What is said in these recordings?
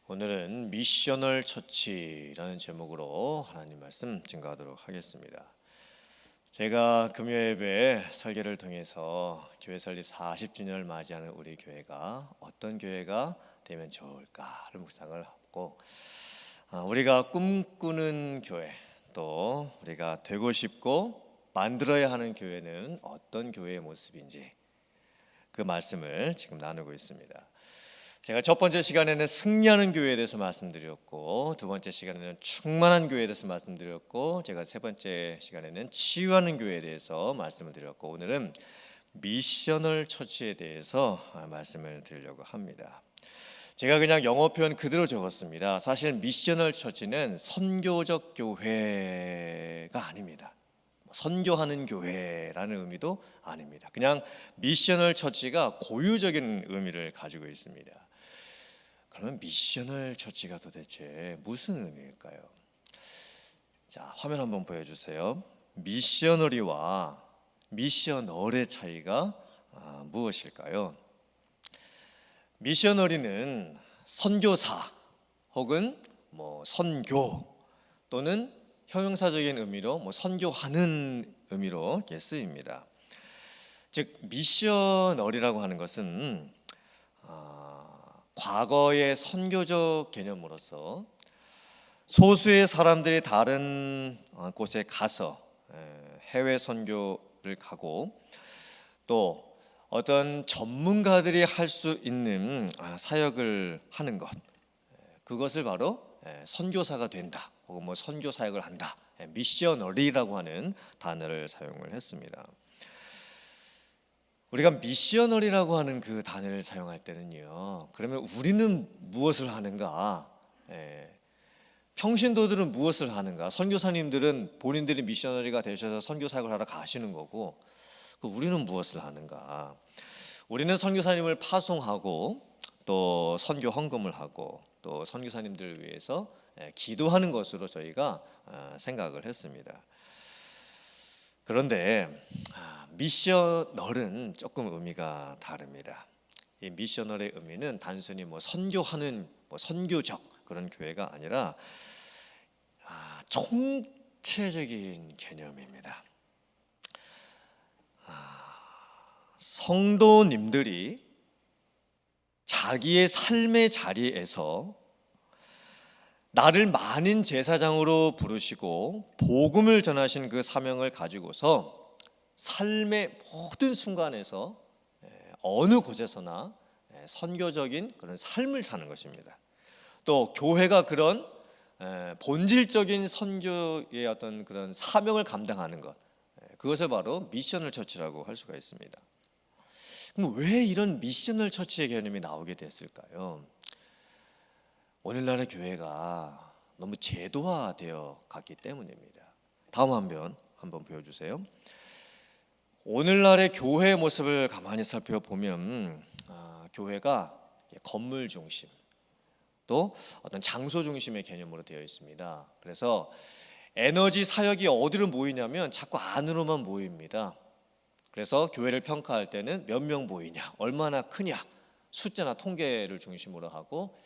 오늘은 미셔널 처치라는 제목으로 하나님 말씀 증거하도록 하겠습니다. 제가 금요예배 설교를 통해서 교회 설립 40주년을 맞이하는 우리 교회가 어떤 교회가 되면 좋을까를 묵상을 하고, 우리가 꿈꾸는 교회, 또 우리가 되고 싶고 만들어야 하는 교회는 어떤 교회의 모습인지 그 말씀을 지금 나누고 있습니다. 제가 첫 번째 시간에는 승리하는 교회에 대해서 말씀드렸고, 두 번째 시간에는 충만한 교회에 대해서 말씀드렸고, 제가 세 번째 시간에는 치유하는 교회에 대해서 말씀을 드렸고, 오늘은 미셔널 처치에 대해서 말씀을 드리려고 합니다. 제가 그냥 영어 표현 그대로 적었습니다. 사실 미셔널 처치는 선교적 교회가 아닙니다. 선교하는 교회라는 의미도 아닙니다. 그냥 미셔널 처치가 고유적인 의미를 가지고 있습니다. 그러면 미셔널 처치가 도대체 무슨 의미일까요? 자, 화면 한번 보여주세요. 미셔너리와 미셔널의 차이가 무엇일까요? 미셔너리는 선교사 혹은 선교 또는 형용사적인 의미로 선교하는 의미로 이렇게 쓰입니다. 즉 미셔널이라고 하는 것은 과거의 선교적 개념으로서 소수의 사람들이 다른 곳에 가서 해외 선교를 가고, 또 어떤 전문가들이 할 수 있는 사역을 하는 것, 그것을 바로 선교사가 된다 혹은 선교 사역을 한다, 미셔너리라고 하는 단어를 사용을 했습니다. 우리가 미셔너리라고 하는 그 단어를 사용할 때는요, 그러면 우리는 무엇을 하는가? 평신도들은 무엇을 하는가? 선교사님들은 본인들이 미셔너리가 되셔서 선교 사역을 하러 가시는 거고, 우리는 무엇을 하는가? 우리는 선교사님을 파송하고, 또 선교 헌금을 하고, 또 선교사님들을 위해서 기도하는 것으로 저희가 생각을 했습니다. 그런데 미셔널은 조금 의미가 다릅니다. 이 미셔널의 의미는 단순히 선교하는 선교적 그런 교회가 아니라 총체적인 개념입니다. 성도님들이 자기의 삶의 자리에서 나를 많은 제사장으로 부르시고 복음을 전하신 그 사명을 가지고서 삶의 모든 순간에서 어느 곳에서나 선교적인 그런 삶을 사는 것입니다. 또 교회가 그런 본질적인 선교의 어떤 그런 사명을 감당하는 것, 그것을 바로 미셔널 처치라고 할 수가 있습니다. 그럼 왜 이런 미셔널 처치의 개념이 나오게 됐을까요? 오늘날의 교회가 너무 제도화되어 갔기 때문입니다. 다음 화면 한번 보여주세요. 오늘날의 교회의 모습을 가만히 살펴보면 교회가 건물 중심, 또 어떤 장소 중심의 개념으로 되어 있습니다. 그래서 에너지 사역이 어디로 모이냐면 자꾸 안으로만 모입니다. 그래서 교회를 평가할 때는 몇 명 모이냐, 얼마나 크냐, 숫자나 통계를 중심으로 하고,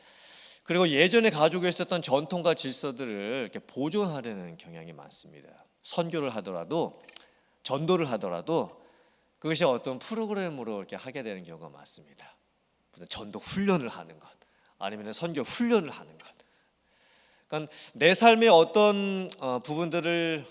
그리고 예전에 가지고 있었던 전통과 질서들을 이렇게 보존하려는 경향이 많습니다. 선교를 하더라도, 전도를 하더라도 그것이 어떤 프로그램으로 이렇게 하게 되는 경우가 많습니다. 무슨 전도 훈련을 하는 것, 아니면 선교 훈련을 하는 것. 그러니까 내 삶의 어떤 부분들을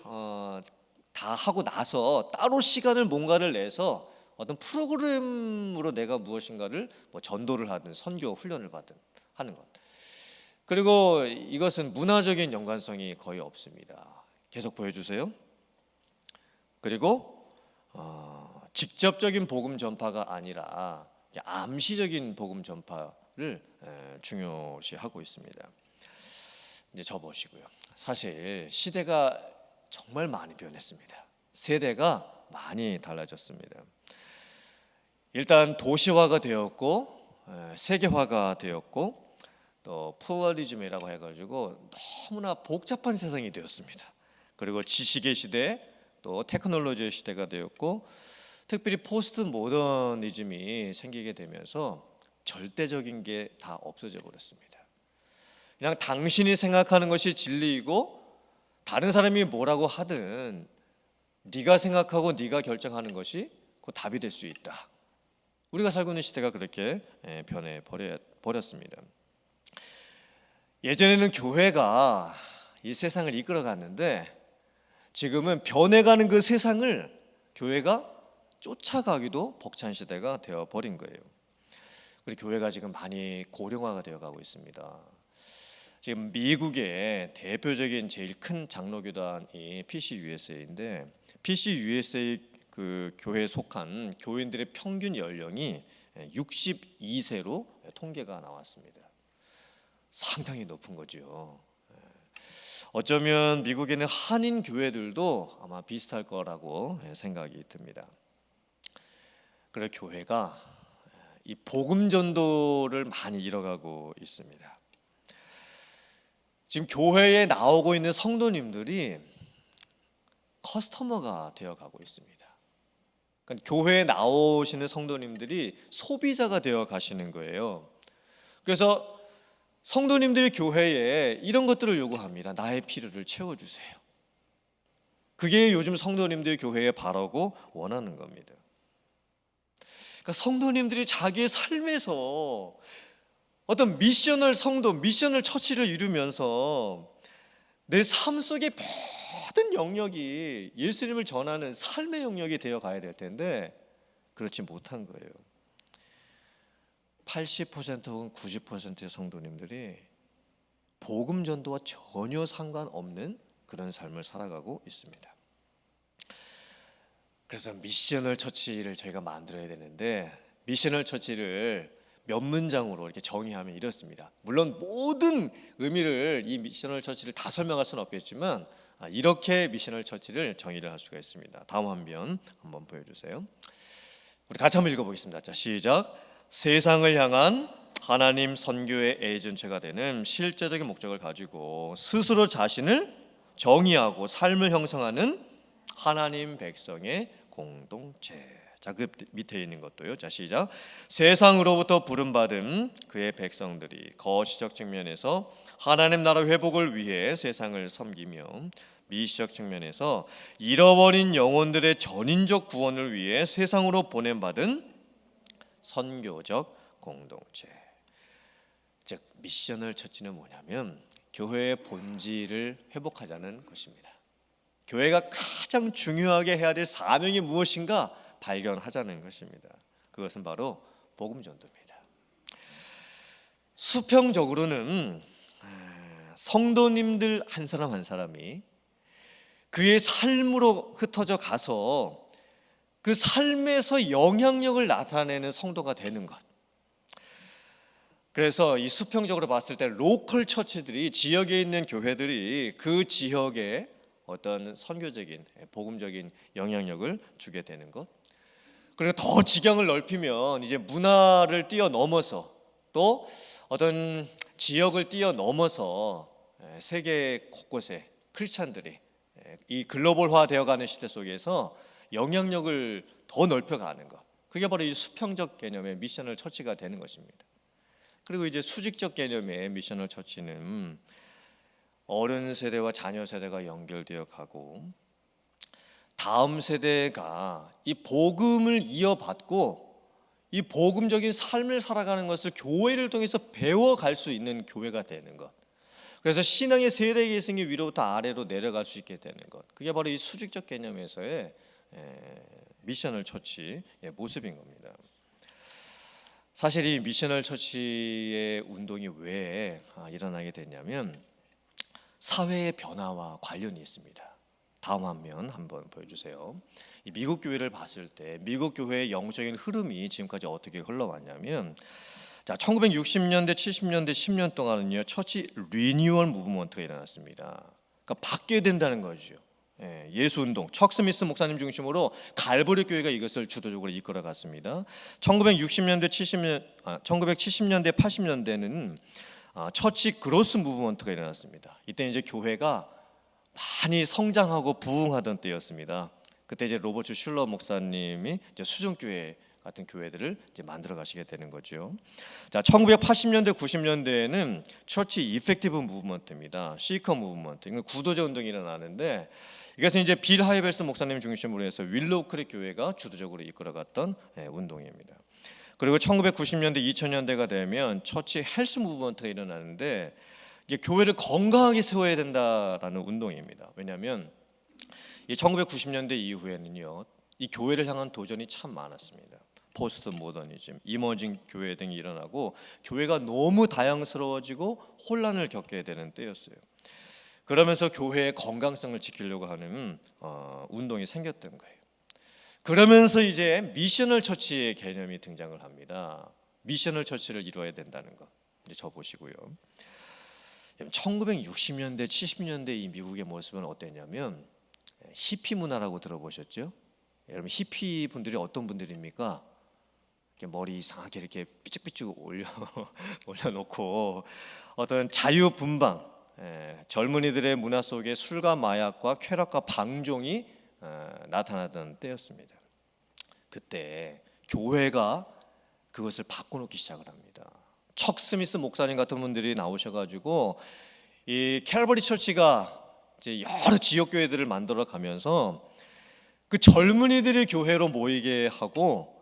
다 하고 나서 따로 시간을 뭔가를 내서 어떤 프로그램으로 내가 무엇인가를 전도를 하든 선교 훈련을 받든 하는 것. 그리고 이것은 문화적인 연관성이 거의 없습니다. 계속 보여주세요. 그리고 직접적인 복음 전파가 아니라 암시적인 복음 전파를 중요시하고 있습니다. 이제 저 보시고요. 사실 시대가 정말 많이 변했습니다. 세대가 많이 달라졌습니다. 일단 도시화가 되었고, 세계화가 되었고, 또 플러리즘이라고 해가지고 너무나 복잡한 세상이 되었습니다. 그리고 지식의 시대, 또 테크놀로지의 시대가 되었고, 특별히 포스트 모더니즘이 생기게 되면서 절대적인 게 다 없어져 버렸습니다. 그냥 당신이 생각하는 것이 진리이고 다른 사람이 뭐라고 하든 네가 생각하고 네가 결정하는 것이 그 답이 될 수 있다. 우리가 살고 있는 시대가 그렇게 변해 버렸습니다. 예전에는 교회가 이 세상을 이끌어갔는데 지금은 변해가는 그 세상을 교회가 쫓아가기도 벅찬 시대가 되어버린 거예요. 우리 교회가 지금 많이 고령화가 되어가고 있습니다. 지금 미국의 대표적인 제일 큰 장로교단이 PCUSA인데 PCUSA 그 교회에 속한 교인들의 평균 연령이 62세로 통계가 나왔습니다. 상당히 높은 거죠. 어쩌면 미국에는 한인 교회들도 아마 비슷할 거라고 생각이 듭니다. 그래서 교회가 이 복음 전도를 많이 이뤄가고 있습니다. 지금 교회에 나오고 있는 성도님들이 커스터머가 되어가고 있습니다. 그러니까 교회에 나오시는 성도님들이 소비자가 되어 가시는 거예요. 그래서 성도님들이 교회에 이런 것들을 요구합니다. 나의 필요를 채워주세요. 그게 요즘 성도님들이 교회에 바라고 원하는 겁니다. 그러니까 성도님들이 자기의 삶에서 어떤 미셔널 성도, 미셔널 처치를 이루면서 내 삶 속의 모든 영역이 예수님을 전하는 삶의 영역이 되어 가야 될 텐데 그렇지 못한 거예요. 80% 혹은 90%의 성도님들이 복음 전도와 전혀 상관없는 그런 삶을 살아가고 있습니다. 그래서 미셔널 처치를 저희가 만들어야 되는데 미셔널 처치를 몇 문장으로 이렇게 정의하면 이렇습니다. 물론 모든 의미를 이 미셔널 처치를 다 설명할 수는 없겠지만 이렇게 미셔널 처치를 정의를 할 수가 있습니다. 다음 화면 한번 보여주세요. 우리 같이 한번 읽어보겠습니다. 자, 시작. 세상을 향한 하나님 선교의 에이전트가 되는 실제적인 목적을 가지고 스스로 자신을 정의하고 삶을 형성하는 하나님 백성의 공동체. 자, 그 밑에 있는 것도요. 자, 시작. 세상으로부터 부름받은 그의 백성들이 거시적 측면에서 하나님 나라 회복을 위해 세상을 섬기며 미시적 측면에서 잃어버린 영혼들의 전인적 구원을 위해 세상으로 보냄받은 선교적 공동체. 즉 미셔널 처치는 뭐냐면 교회의 본질을 회복하자는 것입니다. 교회가 가장 중요하게 해야 될 사명이 무엇인가 발견하자는 것입니다. 그것은 바로 복음 전도입니다. 수평적으로는 성도님들 한 사람 한 사람이 그의 삶으로 흩어져 가서 그 삶에서 영향력을 나타내는 성도가 되는 것. 그래서 이 수평적으로 봤을 때 로컬 처치들이 지역에 있는 교회들이 그 지역에 어떤 선교적인 복음적인 영향력을 주게 되는 것. 그리고 더 지경을 넓히면 이제 문화를 뛰어넘어서 또 어떤 지역을 뛰어넘어서 세계 곳곳에 크리스찬들이 이 글로벌화 되어가는 시대 속에서 영향력을 더 넓혀가는 것. 그게 바로 이 수평적 개념의 미셔널 처치가 되는 것입니다. 그리고 이제 수직적 개념의 미셔널 처치는 어른 세대와 자녀 세대가 연결되어 가고 다음 세대가 이 복음을 이어받고 이 복음적인 삶을 살아가는 것을 교회를 통해서 배워갈 수 있는 교회가 되는 것. 그래서 신앙의 세대 계승이 위로부터 아래로 내려갈 수 있게 되는 것. 그게 바로 이 수직적 개념에서의 미셔널 처치의 모습인 겁니다. 사실 이 미셔널 처치의 운동이 왜 일어나게 됐냐면 사회의 변화와 관련이 있습니다. 다음 화면 한번 보여주세요. 이 미국 교회를 봤을 때 미국 교회의 영적인 흐름이 지금까지 어떻게 흘러왔냐면, 자, 1960년대, 70년대 10년 동안은요 처치 리뉴얼 무브먼트가 일어났습니다. 그러니까 바뀌어야 된다는 거죠. 예수 운동, 척 스미스 목사님 중심으로 갈보리 교회가 이것을 주도적으로 이끌어갔습니다. 1970년대 80년대는 처치 그로스 무브먼트가 일어났습니다. 이때 이제 교회가 많이 성장하고 부흥하던 때였습니다. 그때 이제 로버트 슐러 목사님이 이제 수정교회 같은 교회들을 이제 만들어 가시게 되는 거죠. 자, 1980년대 90년대에는 처치 이펙티브 무브먼트입니다. 시커 무브먼트. 이건 구도자 운동이 일어나는데 이것은 이제 빌 하이벨스 목사님 중심으로 해서 윌로우 크릭 교회가 주도적으로 이끌어갔던 운동입니다. 그리고 1990년대 2000년대가 되면 처치 헬스 무브먼트가 일어나는데 이게 교회를 건강하게 세워야 된다라는 운동입니다. 왜냐하면 이 1990년대 이후에는요, 이 교회를 향한 도전이 참 많았습니다. 포스트 모더니즘, 이머징 교회 등이 일어나고 교회가 너무 다양스러워지고 혼란을 겪게 되는 때였어요. 그러면서 교회의 건강성을 지키려고 하는 운동이 생겼던 거예요. 그러면서 이제 미셔널 처치의 개념이 등장을 합니다. 미셔널 처치를 이루어야 된다는 거. 이제 저 보시고요. 1960년대, 70년대 이 미국의 모습은 어땠냐면 히피 문화라고 들어보셨죠? 여러분 히피 분들이 어떤 분들입니까? 이렇게 머리 이상하게 이렇게 삐죽삐죽 올려놓고 어떤 자유분방, 젊은이들의 문화 속에 술과 마약과 쾌락과 방종이 나타나던 때였습니다. 그때 교회가 그것을 바꿔놓기 시작을 합니다. 척 스미스 목사님 같은 분들이 나오셔가지고 이 캘버리 처치가 이제 여러 지역 교회들을 만들어 가면서 그 젊은이들이 교회로 모이게 하고,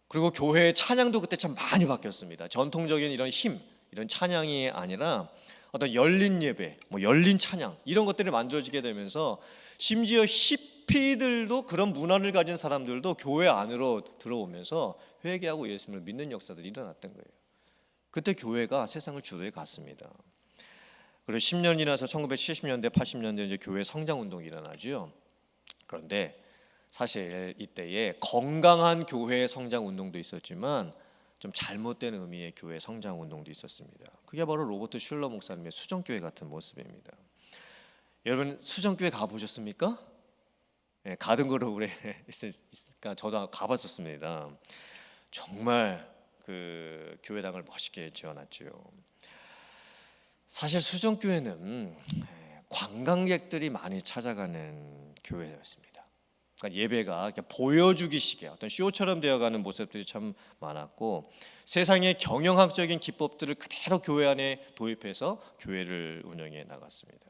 그리고 교회의 찬양도 그때 참 많이 바뀌었습니다. 전통적인 이런 힘, 이런 찬양이 아니라 어떤 열린 예배, 열린 찬양 이런 것들이 만들어지게 되면서 심지어 히피들도, 그런 문화를 가진 사람들도 교회 안으로 들어오면서 회개하고 예수님을 믿는 역사들이 일어났던 거예요. 그때 교회가 세상을 주도해 갔습니다. 그리고 10년이 지나서 1970년대, 80년대 이제 교회 성장 운동이 일어나죠. 그런데 사실 이때에 건강한 교회 성장 운동도 있었지만 좀 잘못된 의미의 교회 성장 운동도 있었습니다. 그게 바로 로버트 슐러 목사님의 수정교회 같은 모습입니다. 여러분 수정교회 가보셨습니까? 네, 가든 거로 오래 있으니까 저도 가봤었습니다. 정말 그 교회당을 멋있게 지어놨죠. 사실 수정교회는 관광객들이 많이 찾아가는 교회였습니다. 그러니까 예배가 보여주기식의 어떤 쇼처럼 되어가는 모습들이 참 많았고, 세상의 경영학적인 기법들을 그대로 교회 안에 도입해서 교회를 운영해 나갔습니다.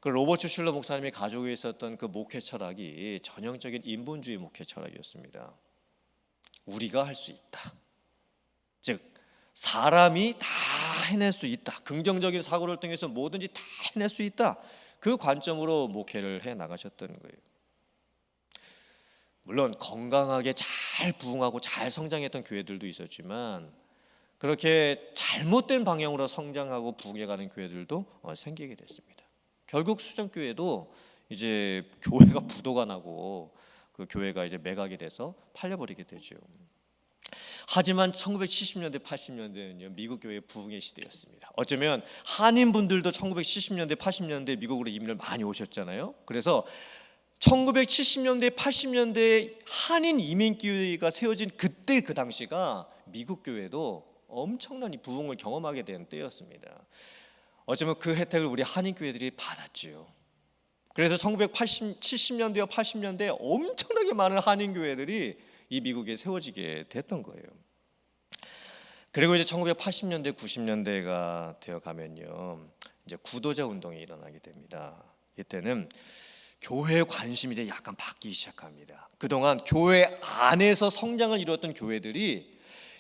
그 로버트 슐러 목사님이 가지고 있었던 그 목회 철학이 전형적인 인본주의 목회 철학이었습니다. 우리가 할 수 있다. 즉 사람이 다 해낼 수 있다. 긍정적인 사고를 통해서 뭐든지 다 해낼 수 있다. 그 관점으로 목회를 해 나가셨던 거예요. 물론 건강하게 잘 부흥하고 잘 성장했던 교회들도 있었지만 그렇게 잘못된 방향으로 성장하고 부흥해가는 교회들도 생기게 됐습니다. 결국 수정교회도 이제 교회가 부도가 나고 그 교회가 이제 매각이 돼서 팔려버리게 되죠. 하지만 1970년대, 80년대는요 미국 교회의 부흥의 시대였습니다. 어쩌면 한인분들도 1970년대, 80년대 미국으로 이민을 많이 오셨잖아요. 그래서 1970년대, 80년대 한인 이민교회가 세워진 그때 그 당시가 미국 교회도 엄청난 부흥을 경험하게 된 때였습니다. 어쩌면 그 혜택을 우리 한인 교회들이 받았지요. 그래서 1970년대와 80년대에 엄청나게 많은 한인 교회들이 이 미국에 세워지게 됐던 거예요. 그리고 이제 1980년대, 90년대가 되어 가면요, 이제 구도자 운동이 일어나게 됩니다. 이때는 교회 관심이 이제 약간 바뀌기 시작합니다. 그동안 교회 안에서 성장을 이루었던 교회들이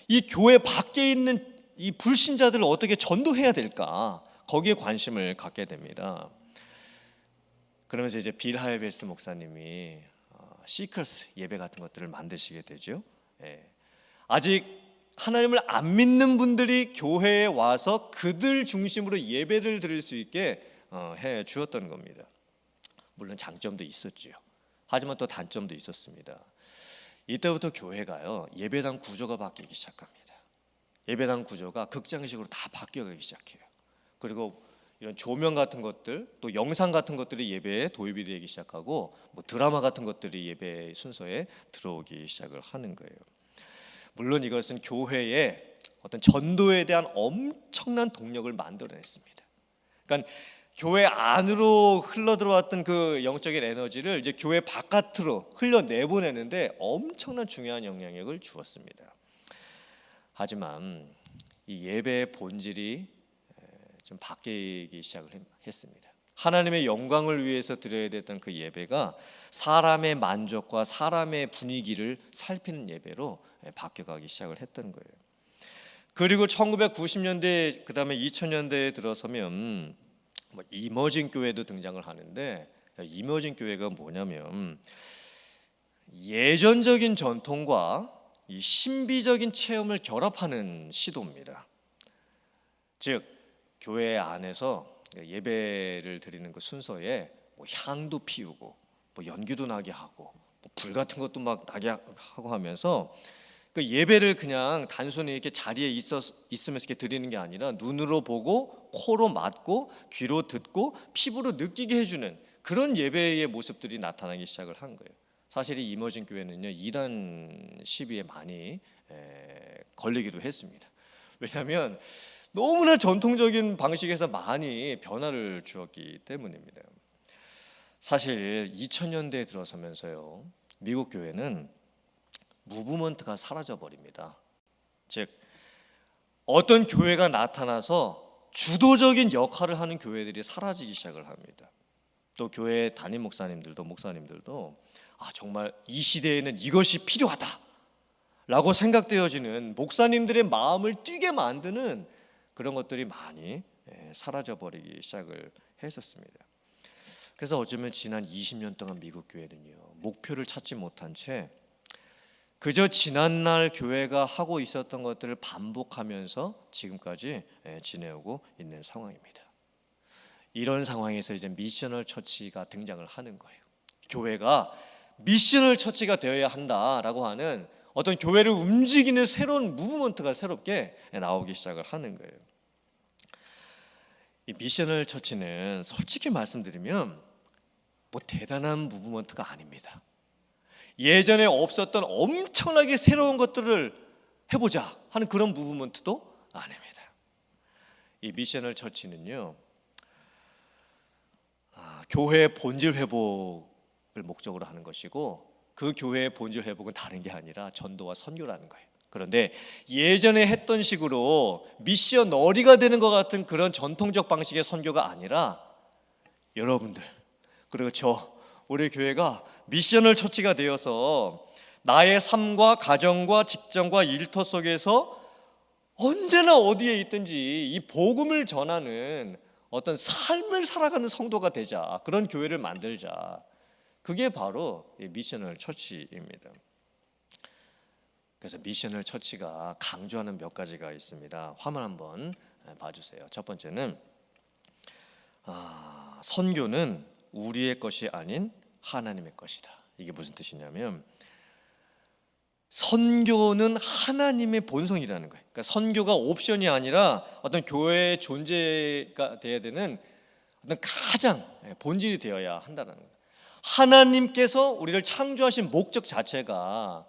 이 교회 밖에 있는 이 불신자들을 어떻게 전도해야 될까, 거기에 관심을 갖게 됩니다. 그러면서 이제 빌 하이벨스 목사님이 시크스 예배 같은 것들을 만드시게 되죠. 아직 하나님을 안 믿는 분들이 교회에 와서 그들 중심으로 예배를 드릴 수 있게 해 주었던 겁니다. 물론 장점도 있었죠. 하지만 또 단점도 있었습니다. 이때부터 교회가요 예배당 구조가 바뀌기 시작합니다. 예배당 구조가 극장식으로 다 바뀌어가기 시작해요. 그리고 이런 조명 같은 것들, 또 영상 같은 것들이 예배에 도입이 되기 시작하고, 드라마 같은 것들이 예배 순서에 들어오기 시작을 하는 거예요. 물론 이것은 교회의 어떤 전도에 대한 엄청난 동력을 만들어냈습니다. 그러니까 교회 안으로 흘러 들어왔던 그 영적인 에너지를 이제 교회 바깥으로 흘려 내보내는데 엄청난 중요한 영향력을 주었습니다. 하지만 이 예배의 본질이 좀 바뀌기 시작을 했습니다. 하나님의 영광을 위해서 드려야 됐던 그 예배가 사람의 만족과 사람의 분위기를 살피는 예배로 바뀌어가기 시작을 했던 거예요. 그리고 1990년대 그다음에 2000년대에 들어서면 이머징 교회도 등장을 하는데, 이머징 교회가 뭐냐면 예전적인 전통과 이 신비적인 체험을 결합하는 시도입니다. 즉 교회 안에서 예배를 드리는 그 순서에 향도 피우고 연기도 나게 하고 불 같은 것도 막 나게 하고 하면서 그 예배를 그냥 단순히 이렇게 자리에 있으면서 이렇게 드리는 게 아니라 눈으로 보고 코로 맡고 귀로 듣고 피부로 느끼게 해주는 그런 예배의 모습들이 나타나기 시작을 한 거예요. 사실 이 이머징 교회는요 이단 시비에 많이 걸리기도 했습니다. 왜냐하면 너무나 전통적인 방식에서 많이 변화를 주었기 때문입니다. 사실 2000년대에 들어서면서요 미국 교회는 무브먼트가 사라져 버립니다. 즉 어떤 교회가 나타나서 주도적인 역할을 하는 교회들이 사라지기 시작을 합니다. 또 교회 담임 목사님들도 정말 이 시대에는 이것이 필요하다라고 생각되어지는 목사님들의 마음을 뛰게 만드는 그런 것들이 많이 사라져 버리기 시작을 했었습니다. 그래서 어쩌면 지난 20년 동안 미국 교회는요 목표를 찾지 못한 채 그저 지난날 교회가 하고 있었던 것들을 반복하면서 지금까지 지내오고 있는 상황입니다. 이런 상황에서 이제 미셔널 처치가 등장을 하는 거예요. 교회가 미셔널 처치가 되어야 한다라고 하는 어떤 교회를 움직이는 새로운 무브먼트가 새롭게 나오기 시작을 하는 거예요. 이 미셔널 처치는 솔직히 말씀드리면 대단한 무브먼트가 아닙니다. 예전에 없었던 엄청나게 새로운 것들을 해보자 하는 그런 무브먼트도 아닙니다. 이 미셔널 처치는요 교회의 본질 회복을 목적으로 하는 것이고 그 교회의 본질 회복은 다른 게 아니라 전도와 선교라는 거예요. 그런데 예전에 했던 식으로 미셔너리가 되는 것 같은 그런 전통적 방식의 선교가 아니라 여러분들 그리고 우리 교회가 미셔널 처치가 되어서 나의 삶과 가정과 직장과 일터 속에서 언제나 어디에 있든지 이 복음을 전하는 어떤 삶을 살아가는 성도가 되자, 그런 교회를 만들자. 그게 바로 미셔널 처치입니다. 그래서 미셔널 처치가 강조하는 몇 가지가 있습니다. 화면 한번 봐주세요. 첫 번째는 선교는 우리의 것이 아닌 하나님의 것이다. 이게 무슨 뜻이냐면 선교는 하나님의 본성이라는 거예요. 그러니까 선교가 옵션이 아니라 어떤 교회의 존재가 돼야 되는 어떤 가장 본질이 되어야 한다는 거예요. 하나님께서 우리를 창조하신 목적 자체가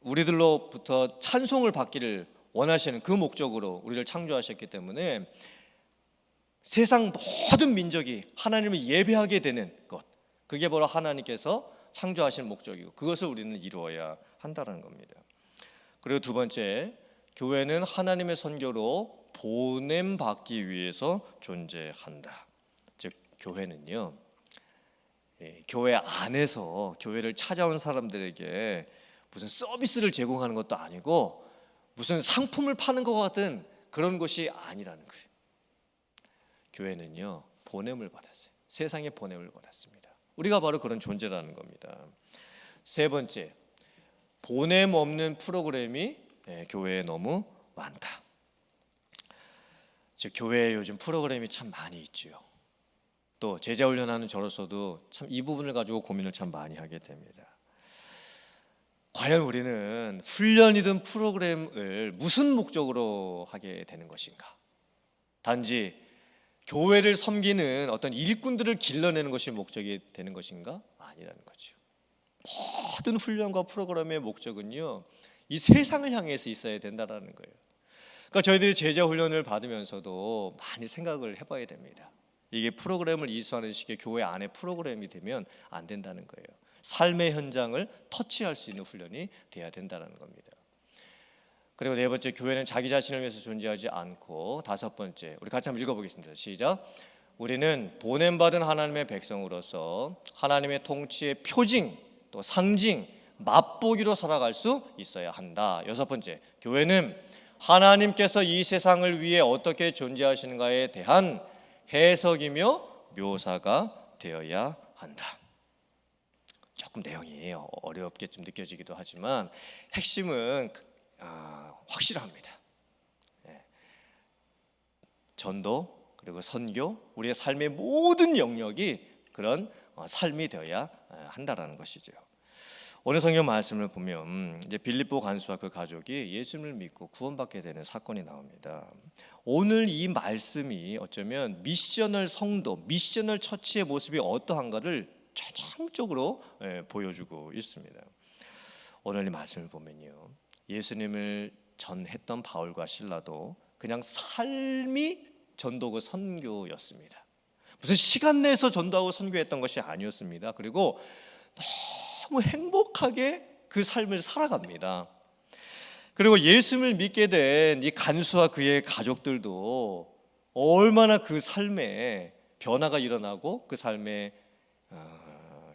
우리들로부터 찬송을 받기를 원하시는 그 목적으로 우리를 창조하셨기 때문에 세상 모든 민족이 하나님을 예배하게 되는 것, 그게 바로 하나님께서 창조하신 목적이고 그것을 우리는 이루어야 한다는 겁니다. 그리고 두 번째, 교회는 하나님의 선교로 보냄받기 위해서 존재한다. 즉 교회는요 교회 안에서 교회를 찾아온 사람들에게 무슨 서비스를 제공하는 것도 아니고 무슨 상품을 파는 것 같은 그런 것이 아니라는 거예요. 교회는요 보냄을 받았어요. 세상에 보냄을 받았습니다. 우리가 바로 그런 존재라는 겁니다. 세 번째, 보냄 없는 프로그램이 교회에 너무 많다. 즉 교회에 요즘 프로그램이 참 많이 있지요. 또 제자 훈련하는 저로서도 참 이 부분을 가지고 고민을 참 많이 하게 됩니다. 과연 우리는 훈련이든 프로그램을 무슨 목적으로 하게 되는 것인가? 단지 교회를 섬기는 어떤 일꾼들을 길러내는 것이 목적이 되는 것인가? 아니라는 거죠. 모든 훈련과 프로그램의 목적은요 이 세상을 향해서 있어야 된다는 거예요. 그러니까 저희들이 제자 훈련을 받으면서도 많이 생각을 해봐야 됩니다. 이게 프로그램을 이수하는 식의 교회 안에 프로그램이 되면 안 된다는 거예요. 삶의 현장을 터치할 수 있는 훈련이 돼야 된다는 겁니다. 그리고 네 번째, 교회는 자기 자신을 위해서 존재하지 않고, 다섯 번째, 우리 같이 한번 읽어보겠습니다. 시작. 우리는 보냄받은 하나님의 백성으로서 하나님의 통치의 표징, 또 상징, 맛보기로 살아갈 수 있어야 한다. 여섯 번째, 교회는 하나님께서 이 세상을 위해 어떻게 존재하시는가에 대한 해석이며 묘사가 되어야 한다. 조금 내용이 어렵게 좀 느껴지기도 하지만 핵심은 확실합니다. 전도 그리고 선교, 우리의 삶의 모든 영역이 그런 삶이 되어야 한다라는 것이죠. 오늘 성경 말씀을 보면 이제 빌립보 간수와 그 가족이 예수님을 믿고 구원받게 되는 사건이 나옵니다. 오늘 이 말씀이 어쩌면 미셔널 성도, 미셔널 처치의 모습이 어떠한가를 전형적으로 보여주고 있습니다. 오늘 이 말씀을 보면요, 예수님을 전했던 바울과 실라도 그냥 삶이 전도고 선교였습니다. 무슨 시간 내서 전도하고 선교했던 것이 아니었습니다. 그리고 너무 행복하게 그 삶을 살아갑니다. 그리고 예수님을 믿게 된 이 간수와 그의 가족들도 얼마나 그 삶에 변화가 일어나고 그 삶에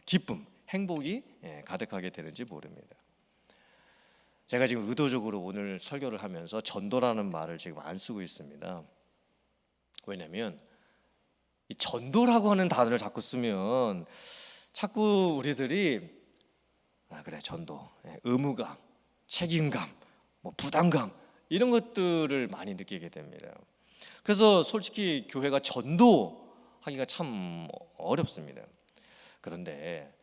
기쁨, 행복이 가득하게 되는지 모릅니다. 제가 지금 의도적으로 오늘 설교를 하면서 전도라는 말을 지금 안 쓰고 있습니다. 왜냐하면 이 전도라고 하는 단어를 자꾸 쓰면 자꾸 우리들이 그래, 전도, 의무감, 책임감, 부담감, 이런 것들을 많이 느끼게 됩니다. 그래서 솔직히 교회가 전도하기가 참 어렵습니다. 그런데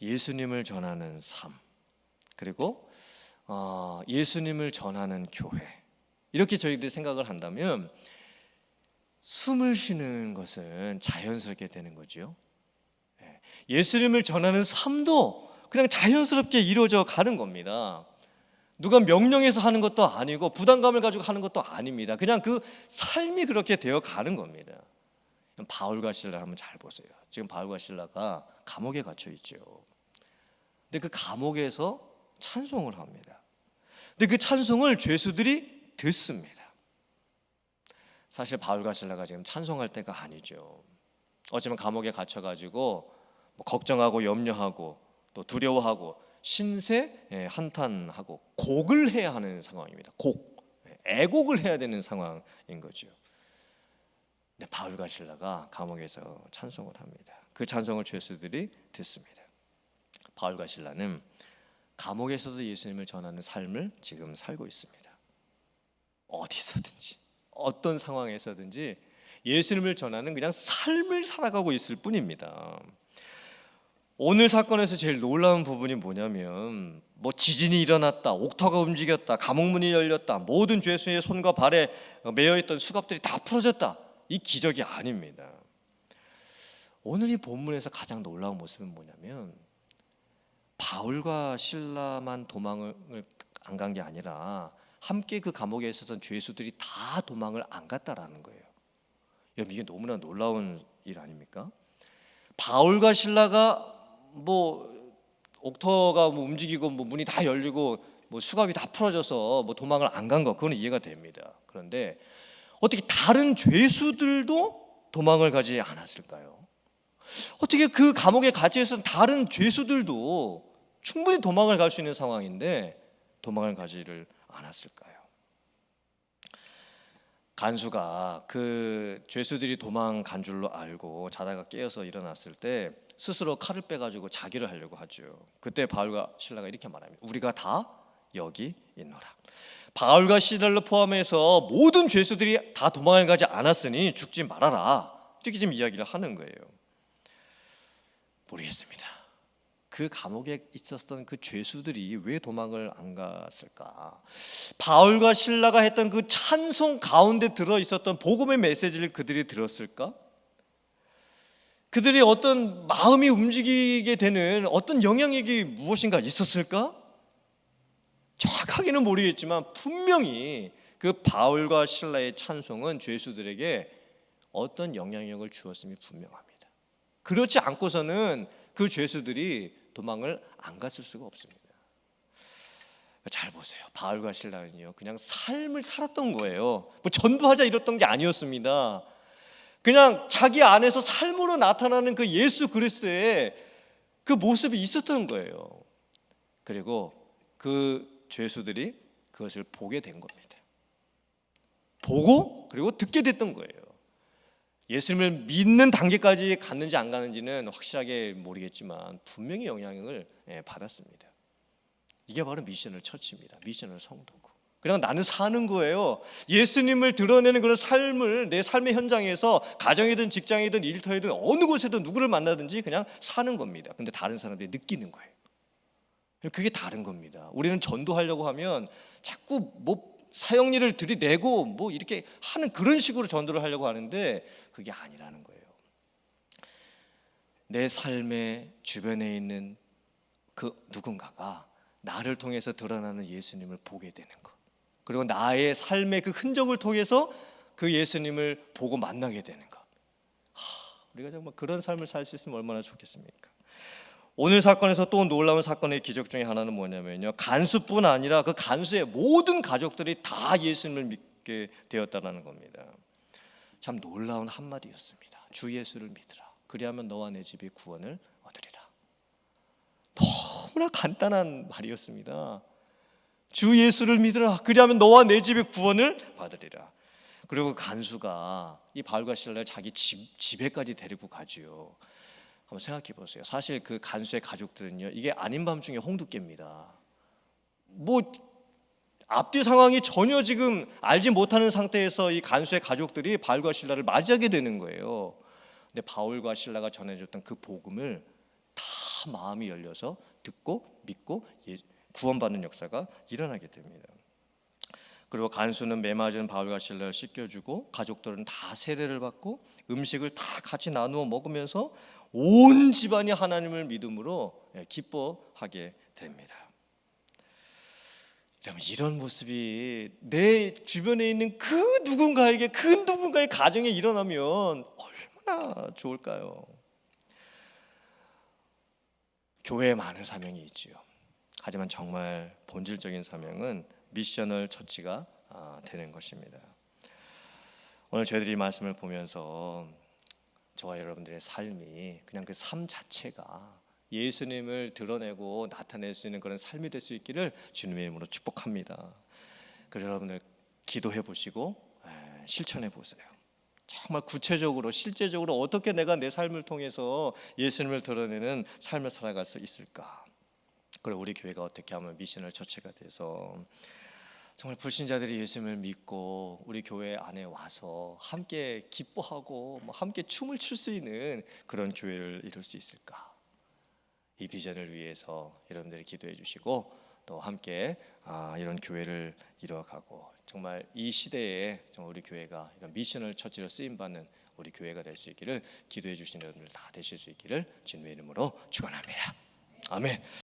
예수님을 전하는 삶, 그리고 예수님을 전하는 교회, 이렇게 저희들이 생각을 한다면 숨을 쉬는 것은 자연스럽게 되는 거죠. 예수님을 전하는 삶도 그냥 자연스럽게 이루어져 가는 겁니다. 누가 명령해서 하는 것도 아니고 부담감을 가지고 하는 것도 아닙니다. 그냥 그 삶이 그렇게 되어 가는 겁니다. 바울과 실라 한번 잘 보세요. 지금 바울과 실라가 감옥에 갇혀 있죠. 근데 그 감옥에서 찬송을 합니다. 근데 그 찬송을 죄수들이 듣습니다. 사실 바울과 실라가 지금 찬송할 때가 아니죠. 어쩌면 감옥에 갇혀가지고 걱정하고 염려하고 또 두려워하고 신세 한탄하고 곡을 해야 하는 상황입니다. 애곡을 해야 되는 상황인 거죠. 근데 바울과 실라가 감옥에서 찬송을 합니다. 그 찬송을 죄수들이 듣습니다. 바울과 실라는 감옥에서도 예수님을 전하는 삶을 지금 살고 있습니다. 어디서든지 어떤 상황에서든지 예수님을 전하는 그냥 삶을 살아가고 있을 뿐입니다. 오늘 사건에서 제일 놀라운 부분이 뭐냐면 지진이 일어났다, 옥터가 움직였다, 감옥문이 열렸다, 모든 죄수의 손과 발에 매여있던 수갑들이 다 풀어졌다, 이 기적이 아닙니다. 오늘 이 본문에서 가장 놀라운 모습은 뭐냐면 바울과 실라만 도망을 안 간 게 아니라 함께 그 감옥에 있었던 죄수들이 다 도망을 안 갔다라는 거예요. 여러분, 이게 너무나 놀라운 일 아닙니까? 바울과 실라가 옥터가 움직이고 문이 다 열리고 수갑이 다 풀어져서 도망을 안 간 거, 그건 이해가 됩니다. 그런데 어떻게 다른 죄수들도 도망을 가지 않았을까요? 어떻게 그 감옥에 갇혀 있었던 다른 죄수들도 충분히 도망을 갈 수 있는 상황인데 도망을 가지를 않았을까요? 간수가 그 죄수들이 도망간 줄로 알고 자다가 깨어서 일어났을 때 스스로 칼을 빼가지고 자기를 하려고 하죠. 그때 바울과 실라가 이렇게 말합니다. 우리가 다 여기 있노라. 바울과 실라를 포함해서 모든 죄수들이 다 도망을 가지 않았으니 죽지 말아라, 이렇게 지금 이야기를 하는 거예요. 모르겠습니다. 그 감옥에 있었던 그 죄수들이 왜 도망을 안 갔을까? 바울과 실라가 했던 그 찬송 가운데 들어 있었던 복음의 메시지를 그들이 들었을까? 그들이 어떤 마음이 움직이게 되는 어떤 영향력이 무엇인가 있었을까? 정확하게는 모르겠지만 분명히 그 그 바울과 실라의 찬송은 죄수들에게 어떤 영향력을 주었음이 분명합니다. 그렇지 않고서는 그 죄수들이 도망을 안 갔을 수가 없습니다. 잘 보세요. 바울과 실라는요, 그냥 삶을 살았던 거예요. 뭐 전도하자 이랬던 게 아니었습니다. 그냥 자기 안에서 삶으로 나타나는 그 예수 그리스도의 그 모습이 있었던 거예요. 그리고 그 죄수들이 그것을 보게 된 겁니다. 보고 그리고 듣게 됐던 거예요. 예수님을 믿는 단계까지 갔는지 안 가는지는 확실하게 모르겠지만 분명히 영향을 받았습니다. 이게 바로 미셔널 처치입니다. 미셔널 성도고. 그냥 나는 사는 거예요. 예수님을 드러내는 그런 삶을 내 삶의 현장에서 가정이든 직장이든 일터이든 어느 곳에든 누구를 만나든지 그냥 사는 겁니다. 근데 다른 사람들이 느끼는 거예요. 그게 다른 겁니다. 우리는 전도하려고 하면 자꾸 뭐 사형리를 들이내고 뭐 이렇게 하는 그런 식으로 전도를 하려고 하는데 그게 아니라는 거예요. 내 삶의 주변에 있는 그 누군가가 나를 통해서 드러나는 예수님을 보게 되는 것, 그리고 나의 삶의 그 흔적을 통해서 그 예수님을 보고 만나게 되는 것. 우리가 정말 그런 삶을 살 수 있으면 얼마나 좋겠습니까? 오늘 사건에서 또 놀라운 사건의 기적 중에 하나는 뭐냐면요, 간수뿐 아니라 그 간수의 모든 가족들이 다 예수님을 믿게 되었다는 겁니다. 참 놀라운 한마디였습니다. 주 예수를 믿으라. 그리하면 너와 내 집이 구원을 얻으리라. 너무나 간단한 말이었습니다. 주 예수를 믿으라. 그리하면 너와 내 집이 구원을 받으리라. 그리고 간수가 이 바울과 실라를 자기 집에까지 데리고 가지요. 한번 생각해 보세요. 사실 그 간수의 가족들은요, 이게 아닌 밤중에 홍두깨입니다. 뭐 앞뒤 상황이 전혀 지금 알지 못하는 상태에서 이 간수의 가족들이 바울과 실라를 맞이하게 되는 거예요. 근데 바울과 실라가 전해줬던 그 복음을 다 마음이 열려서 듣고 믿고 구원받는 역사가 일어나게 됩니다. 그리고 간수는 매맞은 바울과 실라를 씻겨주고 가족들은 다 세례를 받고 음식을 다 같이 나누어 먹으면서 온 집안이 하나님을 믿음으로 기뻐하게 됩니다. 여러분, 이런 모습이 내 주변에 있는 그 누군가에게, 그 누군가의 가정에 일어나면 얼마나 좋을까요? 교회에 많은 사명이 있지요. 하지만 정말 본질적인 사명은 미셔널 처치가 되는 것입니다. 오늘 저희들이 말씀을 보면서 저와 여러분들의 삶이 그냥 그 삶 자체가 예수님을 드러내고 나타낼 수 있는 그런 삶이 될 수 있기를 주님의 이름으로 축복합니다. 그래서 여러분들 기도해 보시고 실천해 보세요. 정말 구체적으로 실제적으로 어떻게 내가 내 삶을 통해서 예수님을 드러내는 삶을 살아갈 수 있을까? 그리고 우리 교회가 어떻게 하면 미셔널 처치가 돼서 정말 불신자들이 예수님을 믿고 우리 교회 안에 와서 함께 기뻐하고 함께 춤을 출 수 있는 그런 교회를 이룰 수 있을까? 이 비전을 위해서 여러분들이 기도해 주시고 또 함께 이런 교회를 이루어가고 정말 이 시대에 정말 우리 교회가 이런 미셔널 처치로 쓰임 받는 우리 교회가 될 수 있기를 기도해 주시는 여러분들 다 되실 수 있기를 주님의 이름으로 축원합니다. 아멘.